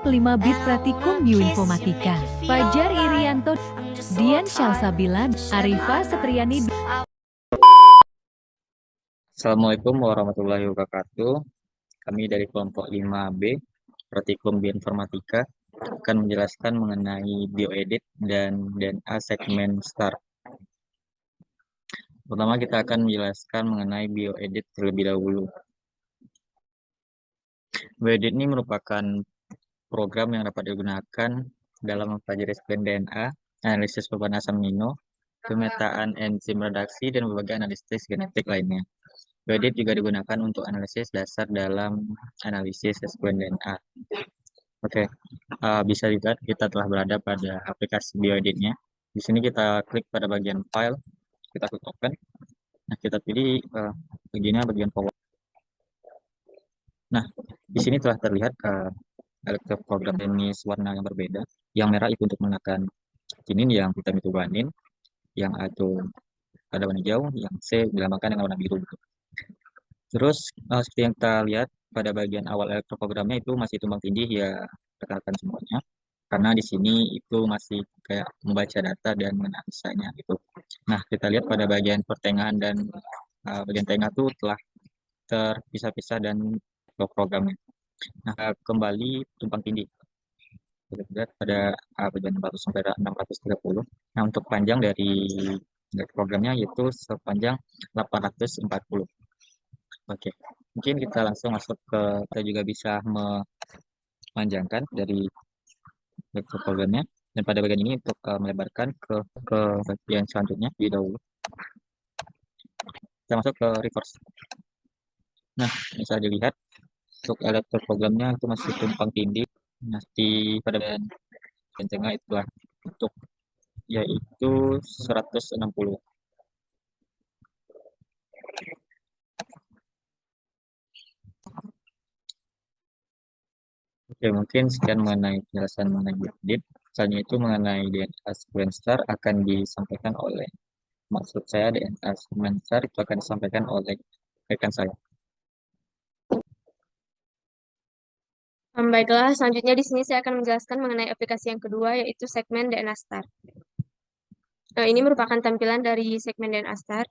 Kelompok 5 Bit Pratikum Bioinformatika. Fajar Irianto, Dian Syalsabila, Arifah Setriani. Assalamualaikum warahmatullahi wabarakatuh. Kami dari kelompok 5B, Pratikum Bioinformatika, akan menjelaskan mengenai bioedit dan DNA segmen STAR. Pertama, kita akan menjelaskan mengenai bioedit terlebih dahulu. Bioedit ini merupakan program yang dapat digunakan dalam mempelajari sekuen DNA, analisis perubahan asam amino, pemetaan enzim redaksi, dan berbagai analisis genetik lainnya. Bioedit juga digunakan untuk analisis dasar dalam analisis sekuen DNA. Oke, bisa dilihat kita telah berada pada aplikasi bioeditnya. Di sini kita klik pada bagian file, kita klik open. Nah, kita pilih bagian forward. Nah, di sini telah terlihat elektroprogram jenis warna yang berbeda. Yang merah itu untuk menekan kinin, yang hitam itu guanin, yang A itu ada warna hijau, yang C dilambangkan dengan warna biru. Terus seperti yang kita lihat pada bagian awal elektroprogramnya itu masih tumpang tindih ya rekan-rekan semuanya. Karena di sini itu masih kayak membaca data dan menganalisanya gitu. Nah, kita lihat pada bagian pertengahan dan bagian tengah itu telah terpisah-pisah dan programnya. Nah, kembali tumpang tindih. Kita lihat pada bagian 600 sampai 630. Nah, untuk panjang dari programnya yaitu sepanjang 840. Oke, mungkin kita langsung masuk ke, kita juga bisa memanjangkan dari programnya. Dan pada bagian ini untuk melebarkan ke bagian selanjutnya di dahulu. Kita masuk ke reverse. Nah, bisa dilihat untuk elektroprogramnya itu masih tumpang tindih. Nah, pada bagian tengah itulah untuk yaitu 160. Oke, mungkin sekian mengenai penjelasan mengenai bioedit. Misalnya itu mengenai DNA sequence STAR akan disampaikan oleh, maksud saya DNA sequence STAR itu akan disampaikan oleh rekan saya. Baiklah, selanjutnya di sini saya akan menjelaskan mengenai aplikasi yang kedua, yaitu segmen DNA STAR. Ini merupakan tampilan dari segmen DNA STAR.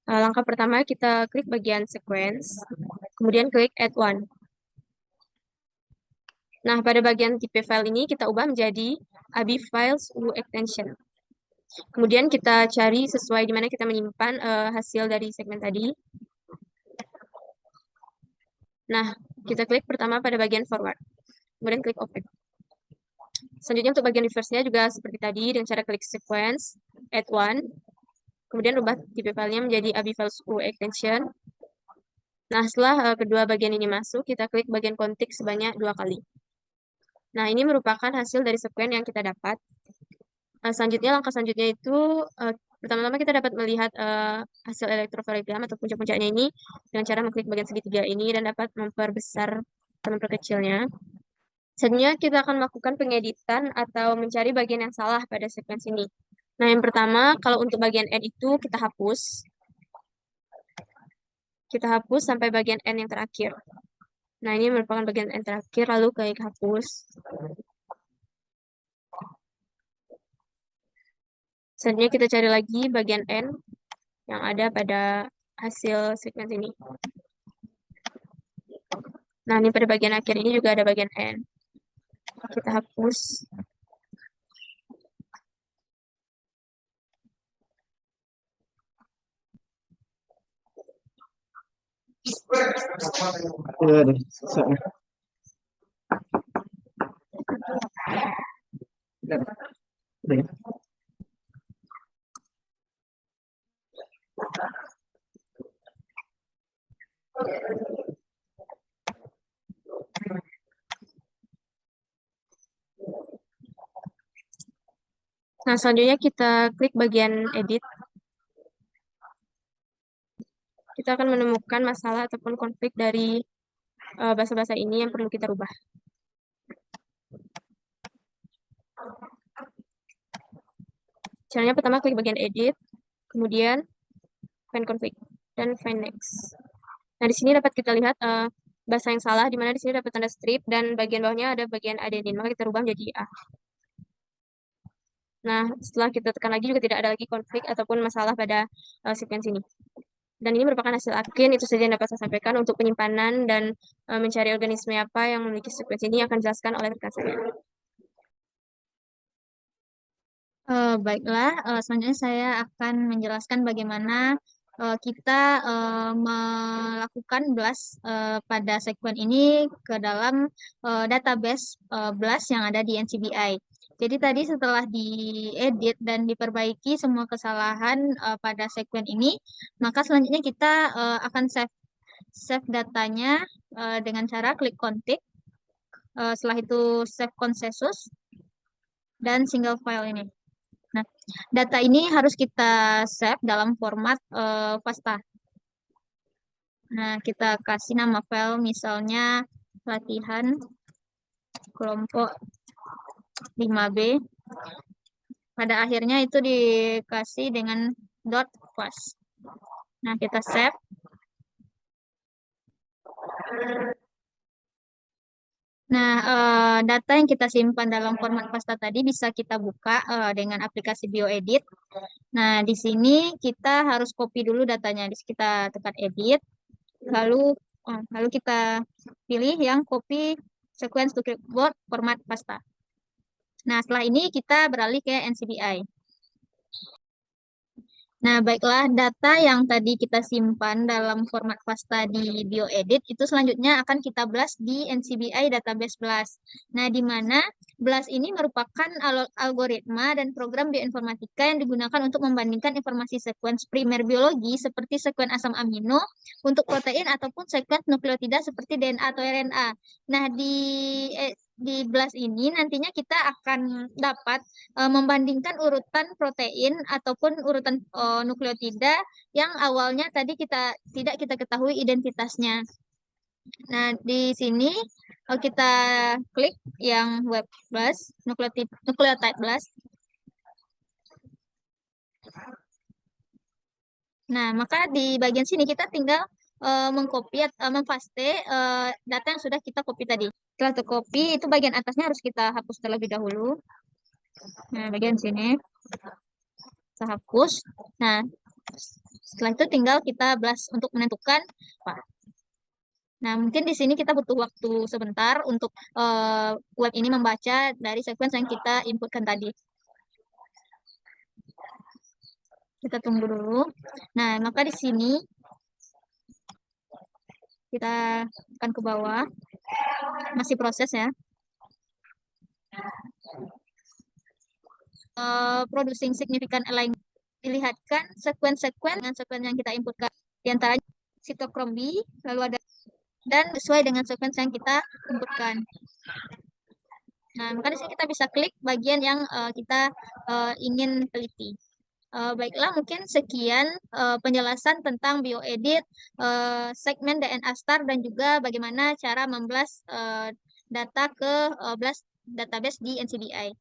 Langkah pertama, kita klik bagian sequence, kemudian klik add one. Nah, pada bagian tipe file ini kita ubah menjadi ABI Files U Extension. Kemudian kita cari sesuai di mana kita menyimpan hasil dari segmen tadi. Nah, kita klik pertama pada bagian forward. Kemudian klik open. Selanjutnya untuk bagian reverse-nya juga seperti tadi dengan cara klik sequence, add one, kemudian ubah tipe filenya menjadi ABI Files U Extension. Nah, setelah kedua bagian ini masuk, kita klik bagian kontik sebanyak 2 kali. Nah, ini merupakan hasil dari sekuen yang kita dapat. Selanjutnya, langkah selanjutnya itu, pertama-tama kita dapat melihat hasil elektrofaregram atau puncak-puncaknya ini dengan cara mengklik bagian segitiga ini dan dapat memperbesar atau memperkecilnya. Selanjutnya, kita akan melakukan pengeditan atau mencari bagian yang salah pada sekuens ini. Nah, yang pertama, kalau untuk bagian N itu kita hapus. Kita hapus sampai bagian N yang terakhir. Nah, ini merupakan bagian N terakhir, lalu klik hapus. Selanjutnya kita cari lagi bagian N yang ada pada hasil sekuens ini. Nah, ini pada bagian akhir ini juga ada bagian N. Kita hapus. Nah, selanjutnya kita klik bagian edit. Kita akan menemukan masalah ataupun konflik dari bahasa-bahasa ini yang perlu kita rubah. Caranya pertama klik bagian edit, kemudian find conflict dan find next. Nah, di sini dapat kita lihat bahasa yang salah, di mana di sini dapat tanda strip dan bagian bawahnya ada bagian adenin, maka kita rubah menjadi A. Nah, setelah kita tekan lagi juga tidak ada lagi konflik ataupun masalah pada sequence ini. Dan ini merupakan hasil akhir, itu saja yang dapat saya sampaikan untuk penyimpanan dan mencari organisme apa yang memiliki sequence ini akan dijelaskan oleh rekan saya. Baiklah, selanjutnya saya akan menjelaskan bagaimana kita melakukan BLAST pada sekuen ini ke dalam database BLAST yang ada di NCBI. Jadi tadi setelah diedit dan diperbaiki semua kesalahan pada sekuen ini, maka selanjutnya kita akan save datanya dengan cara klik config. Setelah itu save consensus dan single file ini. Nah, data ini harus kita save dalam format FASTA. Nah, kita kasih nama file misalnya latihan kelompok 5B. Pada akhirnya itu dikasih dengan .fas. Nah, kita save. Nah, data yang kita simpan dalam format FASTA tadi bisa kita buka dengan aplikasi BioEdit. Nah, di sini kita harus copy dulu datanya. Di sini kita tekan edit, lalu kita pilih yang copy sequence to clipboard format FASTA. Nah, setelah ini kita beralih ke NCBI. Nah, baiklah, data yang tadi kita simpan dalam format FASTA di BioEdit itu selanjutnya akan kita blast di NCBI Database Blast. Nah, di mana Blast ini merupakan algoritma dan program bioinformatika yang digunakan untuk membandingkan informasi sekuens primer biologi seperti sekuens asam amino untuk protein ataupun sekuens nukleotida seperti DNA atau RNA. Nah, di Blast ini nantinya kita akan dapat membandingkan urutan protein ataupun urutan nukleotida yang awalnya tadi tidak kita ketahui identitasnya. Nah, di sini kita klik yang web blast, nucleotide blast. Nah, maka di bagian sini kita tinggal mengcopy atau mempaste data yang sudah kita copy tadi. Setelah tercopy, itu bagian atasnya harus kita hapus terlebih dahulu. Nah, bagian sini kita hapus. Nah, setelah itu tinggal kita blast untuk menentukan apa. Nah, mungkin di sini kita butuh waktu sebentar untuk web ini membaca dari sequence yang kita inputkan tadi. Kita tunggu dulu. Nah, maka di sini kita akan ke bawah. Masih proses ya. Producing significant alignment. Dilihatkan sequence-sequence dengan sequence yang kita inputkan. Di antaranya sitokrom B, lalu ada dan sesuai dengan sequence yang kita inputkan. Nah, maka di sini kita bisa klik bagian yang kita ingin teliti. Baiklah, mungkin sekian penjelasan tentang BioEdit, segmen DNA Star, dan juga bagaimana cara memblast data ke blast database di NCBI.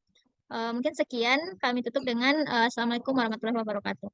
Mungkin sekian, kami tutup dengan Assalamualaikum warahmatullahi wabarakatuh.